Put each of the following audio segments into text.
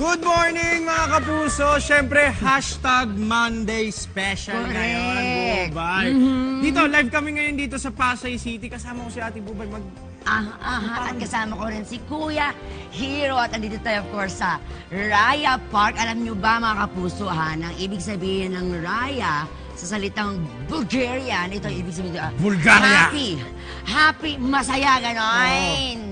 Good morning mga kapuso! Siyempre, hashtag Monday Special ngayon, Bubay. Dito, live kami ngayon dito sa Pasay City. Kasama ko si Ate Bubay At kasama ko rin si Kuya Hero. At andito tayo, of course, sa Raya Park. Alam nyo ba, mga kapuso, ang ibig sabihin ng Raya sa salitang Bulgarian, ito ibig sabihin, Bulgaria! Happy, masaya, ganon.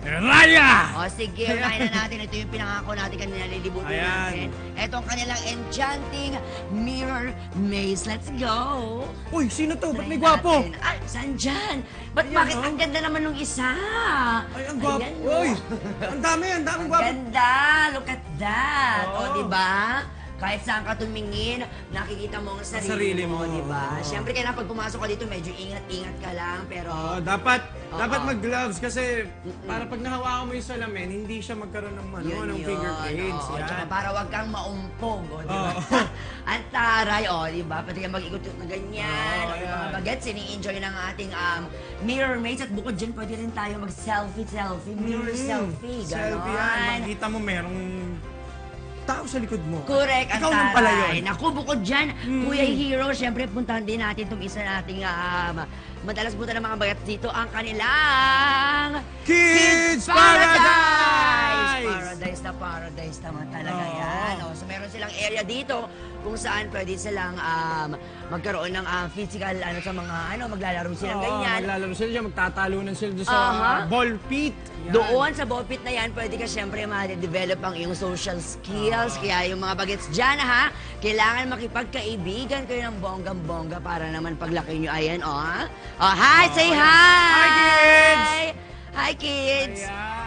Raya! O sige, unahin na natin. Ito yung pinangako natin kanina, lilibutin natin. Ito ang kanilang enchanting mirror maze. Let's go! Uy, sino to? Ba't may gwapo? Ay, saan dyan? Bakit ang ganda naman nung isa? Ay, ang gwapo. Ayan, Uy, ang daming gwapo. Ganda! Look at that! Oh. O, diba? Kahit saan ka tumingin, nakikita mo ang sarili mo, diba? Siyempre, kaya pag pumasok ka dito, medyo ingat-ingat ka lang, pero... dapat mag-gloves kasi para pag nahawakan mo yung salamin, hindi siya magkaroon ng fingerprints. Yan. Tsaka para wag kang maumpog, diba? Ang taray, diba? Pati kang mag-ikot na ganyan. Yung mga bagets, ini-enjoy ng ating mirror maze. At bukod dyan, pwede rin tayo mag-selfie, mirror selfie, gano'n. Selfie yan. Makikita mo merong tao sa likod mo. Correct, ang ikaw lang pala yun. Naku, bukod dyan, Kuya Hero, syempre puntahan din natin itong isa nating madalas punta ng mga bagat dito, ang kanilang Kids Paradise! Paradise naman talaga yan. So meron silang area dito kung saan pwede silang magkaroon ng physical, sa mga, maglalaro silang ganyan. Maglalaro sila, magtatalunan sila doon sa ball pit. Doon sa ball pit na yan, pwede ka syempre ma-develop ang iyong social skills. Kaya yung mga bagets dyan, kailangan makipagkaibigan kayo ng bonggang-bongga para naman paglaki nyo. Ayan, hi! Say hi! Hi, kids! Hi, kids! Ayan.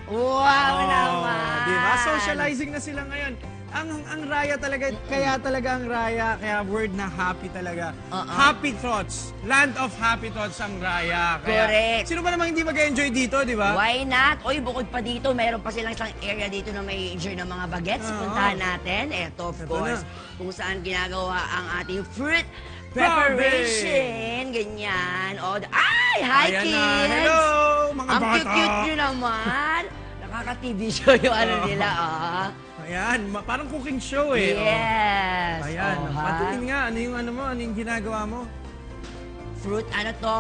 Wow naman! Diba? Socializing na sila ngayon. Ang Raya talaga, kaya talaga ang Raya, kaya word na happy talaga. Happy thoughts. Land of happy thoughts ang Raya. Kaya, correct. Sino ba namang hindi mag-enjoy dito, di ba? Why not? Oy, bukod pa dito, mayroon pa silang isang area dito na may enjoy ng mga bagets. Puntahan natin. Ito, of course, kung saan ginagawa ang ating fruit preparation. Ganyan. Ay, hi, Ayan kids! na. Hello, mga ang bata! Ang cute nyo naman. Nakaka-TV show yung nila, Ayan, parang cooking show eh. Yes. Ayan, patingin nga, ano yung ginagawa mo? Fruit,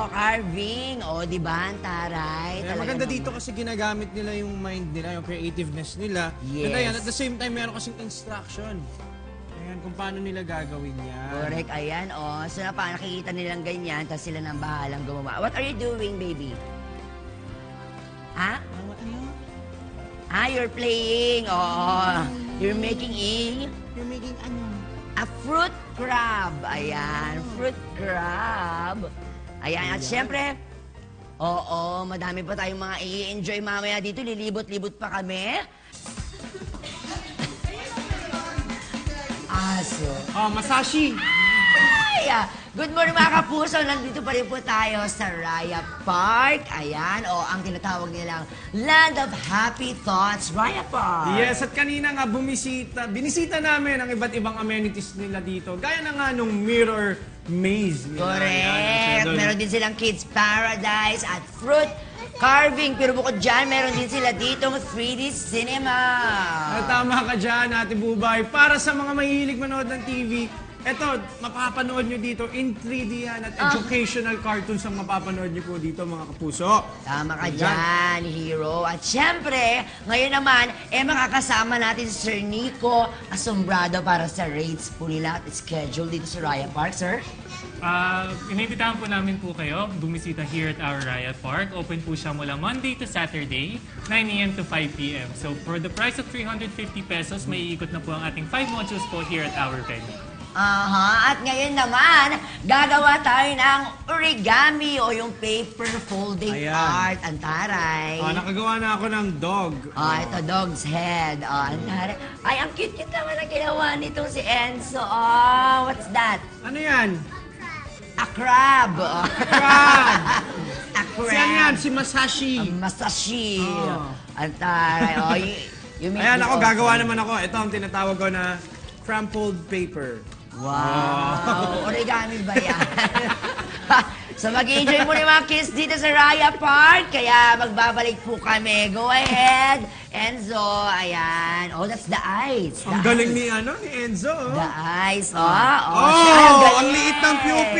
carving. Di ba? Ang taray. Maganda dito kasi ginagamit nila yung mind nila, yung creativeness nila. Yes. And ayan, at the same time, meron kasing instruction. Ayan, kung paano nila gagawin yan. Correct, ayan, So, nakikita nilang ganyan, tapos sila nang bahalang gumawa. What are you doing, baby? You're playing. You're making a fruit crab. Ayan, fruit crab. Ayan, at syempre, madami pa tayong mga i-enjoy mamaya dito. Lilibot-libot pa kami. Aso. Masashi. Good morning mga kapuso. Nandito pa rin po tayo sa Raya Park. Ayan, ang tinatawag nilang Land of Happy Thoughts, Raya Park. Yes, at kanina nga binisita namin ang iba't ibang amenities nila dito. Gaya na nga nung mirror maze nila. Correct. Meron din silang Kids Paradise at fruit carving. Pero bukod dyan, meron din sila ditong 3D cinema. Tama ka dyan, Ate Bubay. Para sa mga mahilig manood ng TV, eto, mapapanood nyo dito in 3D yan at educational cartoons ang mapapanood nyo po dito, mga kapuso. Tama ka dyan, Hero. At syempre, ngayon naman, makakasama natin si Sir Nico Asombrado para sa rates po nila at schedule dito sa Raya Park, sir. Inibitahan po namin po kayo bumisita here at our Raya Park. Open po siya mula Monday to Saturday, 9 a.m. to 5 p.m. So for the price of 350 pesos, may iikot na po ang ating 5 modules po here at our venue. At ngayon naman, gagawa tayo ng origami o yung paper folding art. Ang taray. Nakagawa na ako ng dog. Ito, dog's head. Ang taray. Ay, ang cute-cute naman ang ginawa nitong si Enzo. What's that? Ano yan? A crab. Crab! A crab. Saan yan? Si Masashi. Masashi. Ang taray. Ayan ako, gagawa naman ako. Ito ang tinatawag ko na crumpled paper. Wow! Origami ba yan? So mag-enjoy muna yung mga kids dito sa Raya Park. Kaya magbabalik po kami. Go ahead, Enzo. Ayan. Oh, that's the ice. Ang galing ni Enzo. The ice. Oh, Oh, siya, ang liit ng pupil.